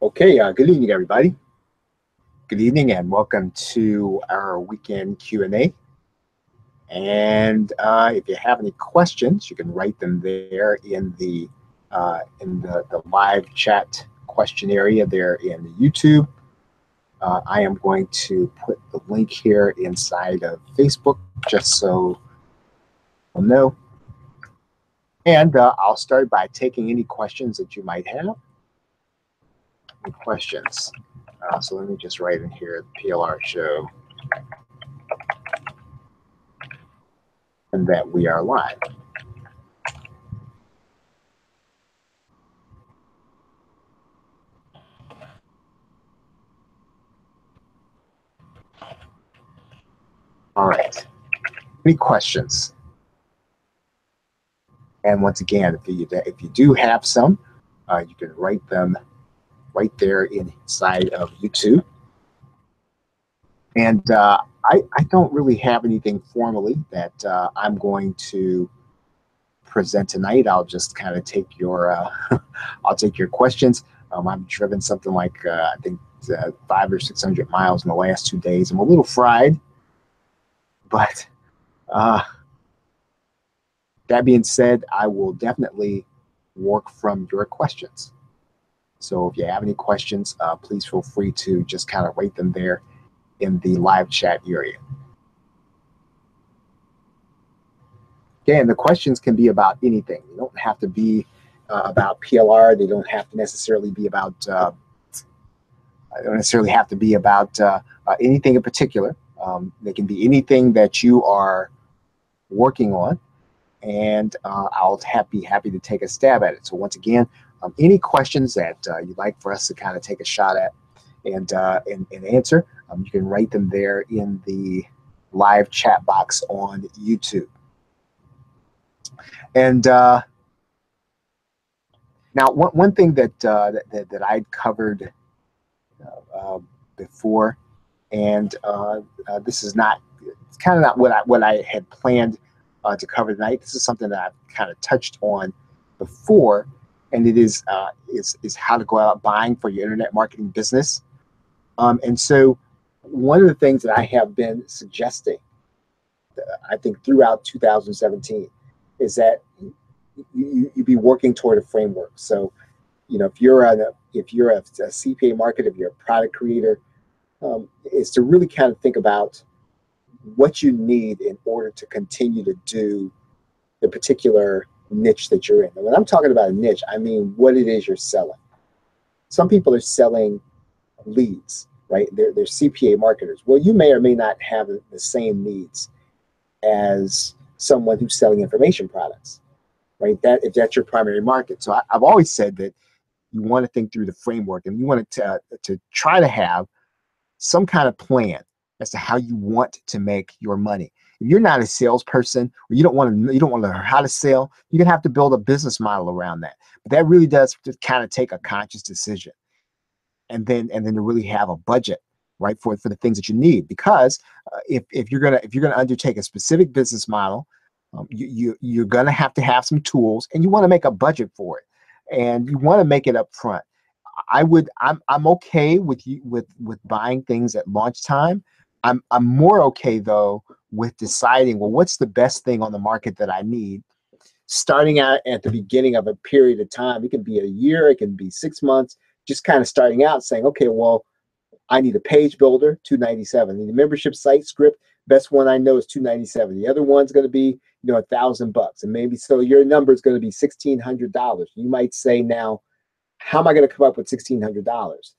Okay, good evening, everybody. Good evening, and welcome to our weekend Q&A. And if you have any questions, you can write them there in the live chat question area there in YouTube. I am going to put the link here inside of Facebook just so you'll know. And I'll start by taking any questions that you might have. Any questions? So let me just write in here, PLR Show, and that we are live. All right. Any questions? And once again, if you do have some, you can write them right there inside of YouTube. And I don't really have anything formally that I'm going to present tonight. I'll just kind of take your I'll take your questions. I've driven something like I think 500 or 600 miles in the last 2 days. I'm a little fried, but that being said, I will definitely work from your questions. So if you have any questions, please feel free to just kind of write them there in the live chat area. Again, the questions can be about anything. They don't have to be about PLR. They don't have to necessarily be about. They don't necessarily have to be about anything in particular. They can be anything that you are working on, and I'll be happy to take a stab at it. So once again, any questions that you'd like for us to kind of take a shot at and answer, you can write them there in the live chat box on YouTube. And now, one thing that I'd covered before, and this is not, it's kind of not what I had planned to cover tonight. This is something that I've kind of touched on before, and it is how to go out buying for your internet marketing business. And so one of the things that I have been suggesting, I think throughout 2017, is that you be working toward a framework. So, you know, if you're a CPA marketer, if you're a product creator, is to really kind of think about what you need in order to continue to do the particular niche that you're in. And when I'm talking about a niche, I mean what it is you're selling. Some people are selling leads, right? They're CPA marketers. Well, you may or may not have the same needs as someone who's selling information products, right? If that's your primary market. So I've always said that you want to think through the framework, and you want to try to have some kind of plan as to how you want to make your money. If you're not a salesperson, or you don't want to learn how to sell, you're gonna have to build a business model around that. But that really does just kind of take a conscious decision, and then to really have a budget, right, for the things that you need. Because if you're gonna undertake a specific business model, you're gonna have to have some tools, and you want to make a budget for it, and you want to make it up front. I'm okay with buying things at launch time. I'm more okay though with deciding, well, what's the best thing on the market that I need, starting out at the beginning of a period of time. It can be a year, it can be 6 months, just kind of starting out saying, okay, well, I need a page builder, $297. I need a membership site script. Best one I know is $297. The other one's going to be, you know, $1,000, and maybe so your number is going to be $1,600. You might say, now, how am I going to come up with $1,600?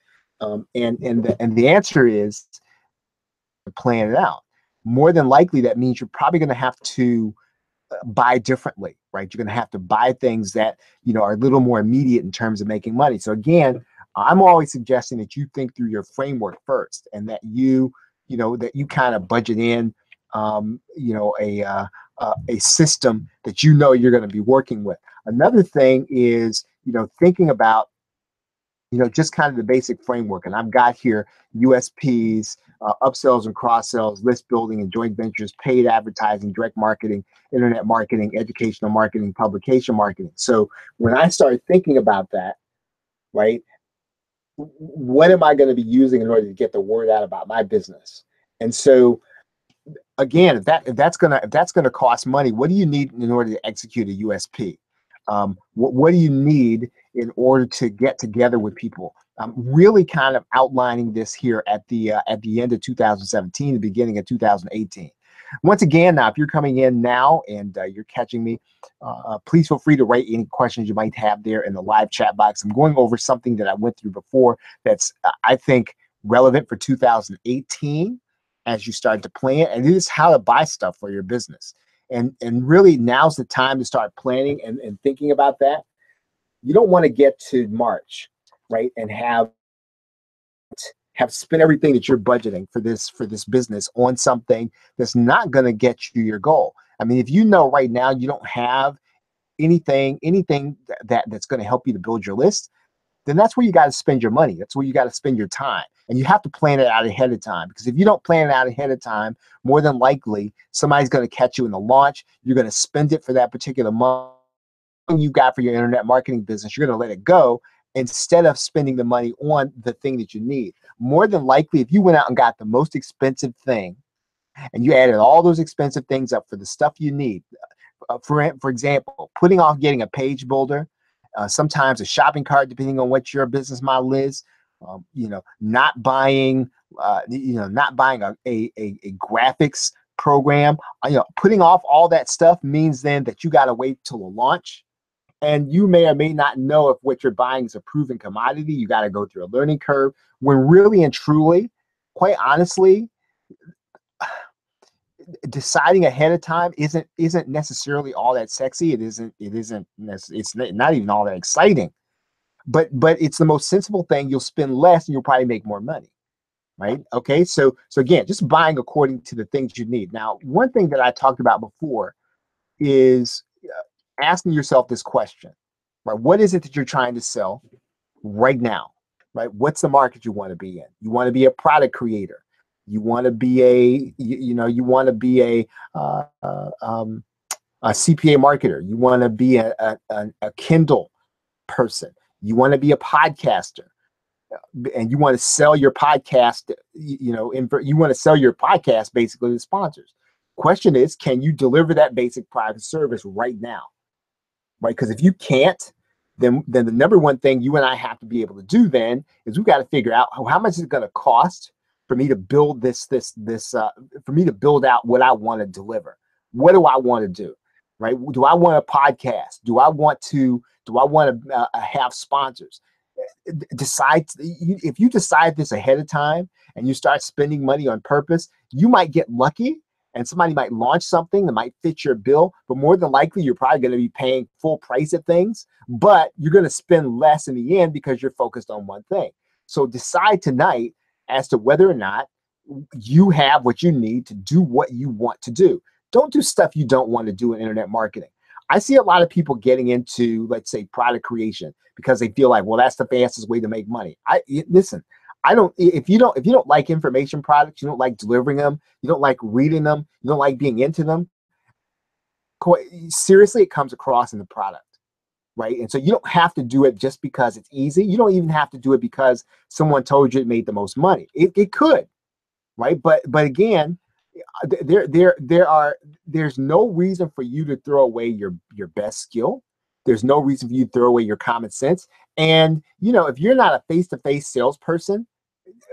And the answer is to plan it out. More than likely, that means you're probably going to have to buy differently, right? You're going to have to buy things that, you know, are a little more immediate in terms of making money. So again, I'm always suggesting that you think through your framework first, and that you kind of budget in, a system that you know you're going to be working with. Another thing is, you know, thinking about, you know, just kind of the basic framework. And I've got here USPs, upsells and cross-sells, list building and joint ventures, paid advertising, direct marketing, internet marketing, educational marketing, publication marketing. So when I started thinking about that, right, what am I going to be using in order to get the word out about my business? And so again, if that's gonna cost money, what do you need in order to execute a USP? What do you need in order to get together with people? I'm really kind of outlining this here at the end of 2017, the beginning of 2018. Once again, now if you're coming in now and you're catching me, please feel free to write any questions you might have there in the live chat box. I'm going over something that I went through before that's I think relevant for 2018 as you start to plan, and it is how to buy stuff for your business. And really now's the time to start planning and thinking about that. You don't want to get to March, right, and have spent everything that you're budgeting for this business on something that's not going to get you your goal. I mean, if you know right now you don't have anything that's going to help you to build your list, then that's where you got to spend your money. That's where you got to spend your time. And you have to plan it out ahead of time, because if you don't plan it out ahead of time, more than likely somebody's going to catch you in the launch. You're going to spend it for that particular month you got for your internet marketing business. You're going to let it go instead of spending the money on the thing that you need. More than likely, if you went out and got the most expensive thing and you added all those expensive things up for the stuff you need, for example, putting off getting a page builder, sometimes a shopping cart, depending on what your business model is, not buying, not buying a graphics program, putting off all that stuff means then that you got to wait till a launch. And you may or may not know if what you're buying is a proven commodity. You got to go through a learning curve, when really and truly, quite honestly, deciding ahead of time isn't necessarily all that sexy. It's not even all that exciting, but it's the most sensible thing. You'll spend less and you'll probably make more money, right? Okay, so again, just buying according to the things you need. Now, one thing that I talked about before is asking yourself this question, right? What is it that you're trying to sell right now, right? What's the market you want to be in? You want to be a product creator. You want to be you want to be a CPA marketer. You want to be a Kindle person. You want to be a podcaster, and you want to sell your podcast. You want to sell your podcast basically to sponsors. Question is, can you deliver that basic product service right now? Right? Because if you can't, then the number one thing you and I have to be able to do then is we've got to figure out how much is it going to cost for me to build for me to build out what I want to deliver. What do I want to do? Right? Do I want a podcast? Do I want to have sponsors? If you decide this ahead of time and you start spending money on purpose, you might get lucky and somebody might launch something that might fit your bill, but more than likely you're probably going to be paying full price at things, but you're going to spend less in the end because you're focused on one thing. So decide tonight as to whether or not you have what you need to do what you want to do. Don't do stuff you don't want to do in internet marketing. I see a lot of people getting into, let's say, product creation because they feel like, well, that's the fastest way to make money. Listen, if you don't like information products, you don't like delivering them, you don't like reading them, you don't like being into them, seriously, it comes across in the product, right? And so you don't have to do it just because it's easy. You don't even have to do it because someone told you it made the most money. It could, right? But again, there's no reason for you to throw away your best skill. There's no reason for you to throw away your common sense. And if you're not a face-to-face salesperson,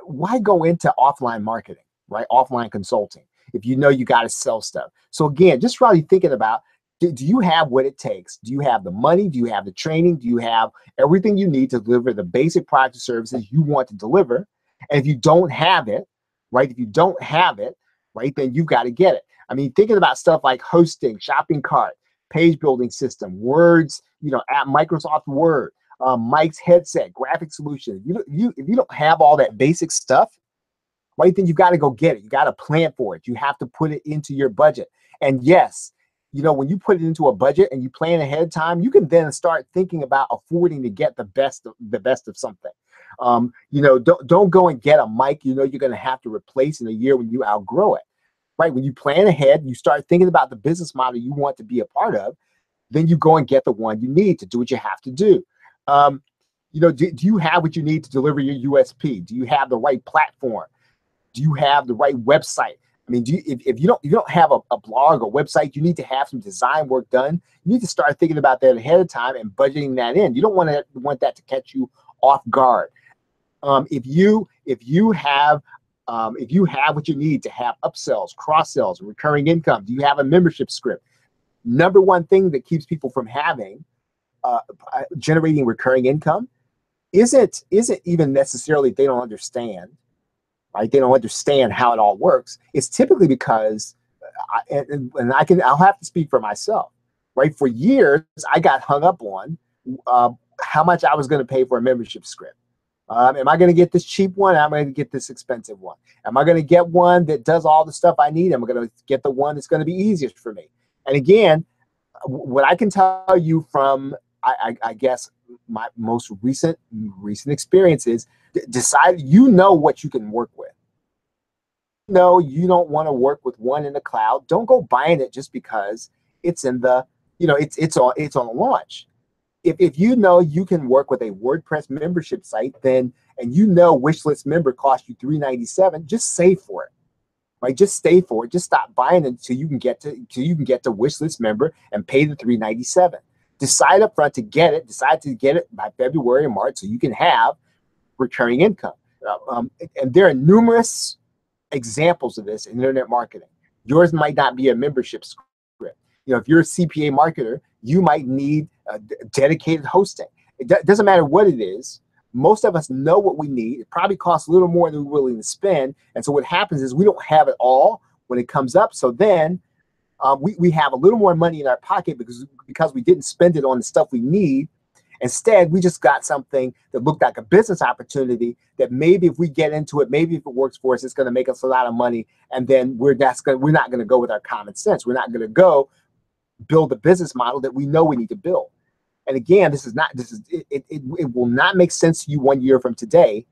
why go into offline marketing, right? Offline consulting, if you know you got to sell stuff. So again, just really thinking about, do you have what it takes? Do you have the money? Do you have the training? Do you have everything you need to deliver the basic product or services you want to deliver? And if you don't have it, right? If you don't have it, right, then you've got to get it. I mean, thinking about stuff like hosting, shopping cart, page building system, words, at Microsoft Word, Mike's headset, graphic solution. If you don't have all that basic stuff, right, then you got to go get it. You got to plan for it. You have to put it into your budget. And yes, when you put it into a budget and you plan ahead of time, you can then start thinking about affording to get the best of something. Don't go and get a mic you're going to have to replace in a year when you outgrow it. Right? When you plan ahead, you start thinking about the business model you want to be a part of, then you go and get the one you need to do what you have to do. Do you have what you need to deliver your USP? Do you have the right platform? Do you have the right website? I mean, if you don't have a blog or website, you need to have some design work done. You need to start thinking about that ahead of time and budgeting that in. You don't want that to catch you off guard. If you have what you need to have upsells, cross sells, recurring income, do you have a membership script? Number one thing that keeps people from having generating recurring income isn't even necessarily they don't understand. Right? They don't understand how it all works. It's typically because, I'll have to speak for myself, right? For years, I got hung up on how much I was going to pay for a membership script. Am I going to get this cheap one? Am I going to get this expensive one? Am I going to get one that does all the stuff I need? Am I going to get the one that's going to be easiest for me? And again, what I can tell you from, I guess, my most recent experiences, decide what you can work with. No, you don't want to work with one in the cloud. Don't go buying it just because it's in the, it's on a launch. If you know you can work with a WordPress membership site, then Wishlist member costs you $397, just save for it. Right? Just stay for it. Just stop buying it until you can get to Wishlist member and pay the $397. Decide up front to get it. Decide to get it by February or March so you can have recurring income. And there are numerous examples of this in internet marketing. Yours might not be a membership script. If you're a CPA marketer, you might need dedicated hosting. It doesn't matter what it is. Most of us know what we need. It probably costs a little more than we're willing to spend. And so what happens is we don't have it all when it comes up. So then we have a little more money in our pocket because we didn't spend it on the stuff we need. Instead, we just got something that looked like a business opportunity that maybe if we get into it, maybe if it works for us, it's going to make us a lot of money. And then we're not going to go with our common sense. We're not going to go build a business model that we know we need to build. And again, it will not make sense to you 1 year from today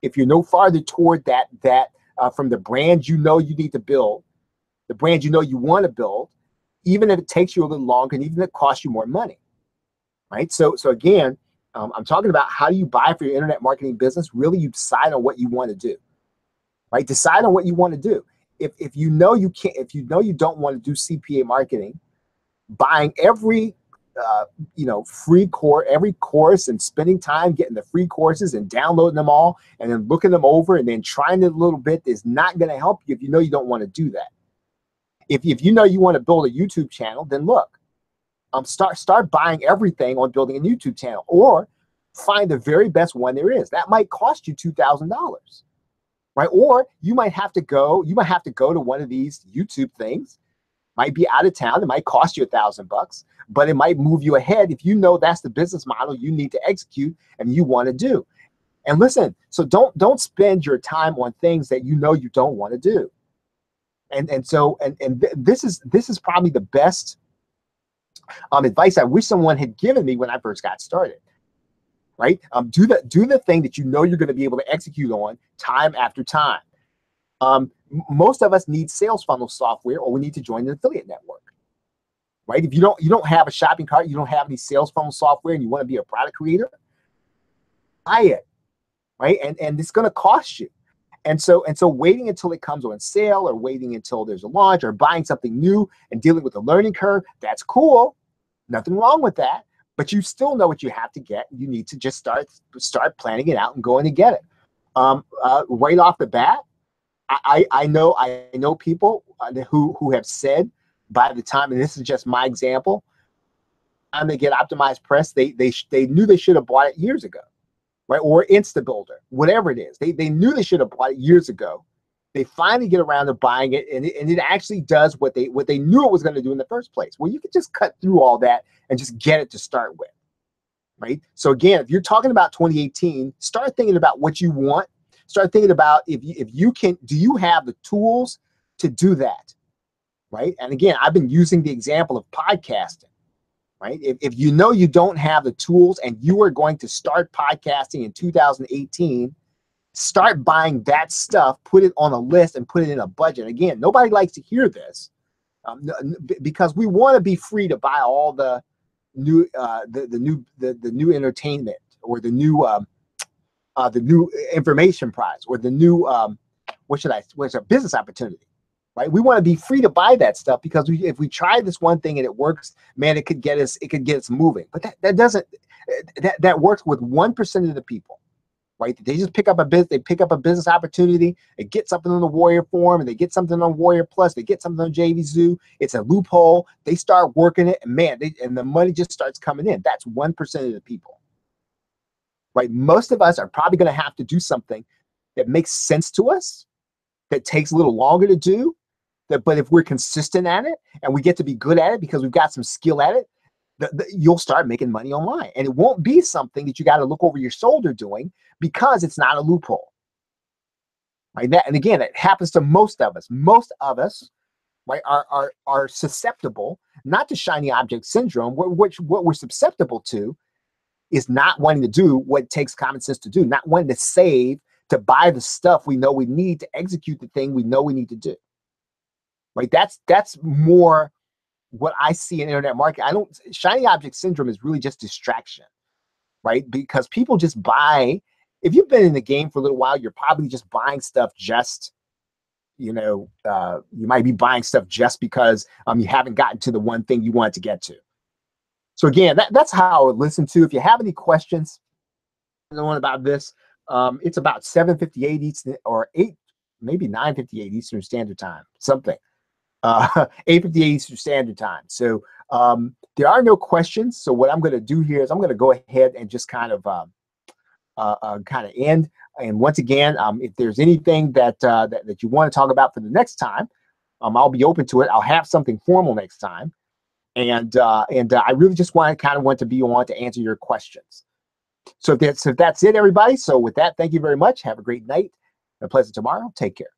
if you're no farther toward that from the brand you need to build, the brand you want to build, even if it takes you a little longer and even if it costs you more money. Right. So again, I'm talking about how do you buy for your internet marketing business? Really, you decide on what you want to do. Right. Decide on what you want to do. If you know you can't, if you know you don't want to do CPA marketing, buying every free every course and spending time getting the free courses and downloading them all and then looking them over and then trying it a little bit is not going to help you if you know you don't want to do that. If you know you want to build a YouTube channel, then look. Start buying everything on building a YouTube channel, or find the very best one there is. That might cost you $2,000, right? Or you might have to go to one of these YouTube things. Might be out of town. It might cost you $1,000, but it might move you ahead if you know that's the business model you need to execute and you want to do. And listen, so don't spend your time on things that you don't want to do. And this is probably the best advice I wish someone had given me when I first got started. Right? Do the thing that you're going to be able to execute on time after time. Most of us need sales funnel software, or we need to join an affiliate network. Right? If you don't have a shopping cart, you don't have any sales funnel software, and you want to be a product creator, buy it. Right? And it's going to cost you. And so waiting until it comes on sale, or waiting until there's a launch, or buying something new and dealing with the learning curve, that's cool. Nothing wrong with that. But you still know what you have to get. You need to just start planning it out and going to get it. Right off the bat, I know people who have said by the time, and this is just my example, time they get Optimized Press, they knew they should have bought it years ago. Right? Or InstaBuilder, whatever it is. They knew they should have bought it years ago. They finally get around to buying it, and it actually does what they knew it was going to do in the first place. Well, you can just cut through all that and just get it to start with. Right? So again, if you're talking about 2018, start thinking about what you want. Start thinking about if you can, do you have the tools to do that? Right? And again, I've been using the example of podcasting. Right? If you know you don't have the tools and you are going to start podcasting in 2018, start buying that stuff, put it on a list and put it in a budget. Again, nobody likes to hear this because we want to be free to buy all the new new entertainment the new information prize, or the new what's a business opportunity, right? We want to be free to buy that stuff, because if we try this one thing and it works, man, it could get us moving. But that doesn't, that works with 1% of the people, right? They just pick up a business opportunity, they get something on the Warrior Forum, and they get something on Warrior Plus, they get something on JVZoo. It's a loophole. They start working it, and man, and the money just starts coming in. That's 1% of the people, right? Most of us are probably going to have to do something that makes sense to us, that takes a little longer to do, but if we're consistent at it and we get to be good at it because we've got some skill at it, you'll start making money online. And it won't be something that you got to look over your shoulder doing, because it's not a loophole, right? And again, it happens to most of us. Most of us, right, are susceptible not to shiny object syndrome. What we're susceptible to is not wanting to do what takes common sense to do, not wanting to save to buy the stuff we know we need to execute the thing we know we need to do. Right? That's more what I see in internet marketing. Shiny object syndrome is really just distraction, right? Because people just buy. If you've been in the game for a little while, you're probably just buying stuff just, you might be buying stuff just because you haven't gotten to the one thing you wanted to get to. So again, that's how I would listen to. If you have any questions about this, it's about 7:58 Eastern, or 9:58 Eastern Standard Time, something. 8:58 Eastern Standard Time. So there are no questions. So what I'm going to do here is I'm going to go ahead and just kind of end. And once again, if there's anything that you want to talk about for the next time, I'll be open to it. I'll have something formal next time. And I really just want to be on to answer your questions. So if that's it, everybody. So with that, thank you very much. Have a great night, a pleasant tomorrow. Take care.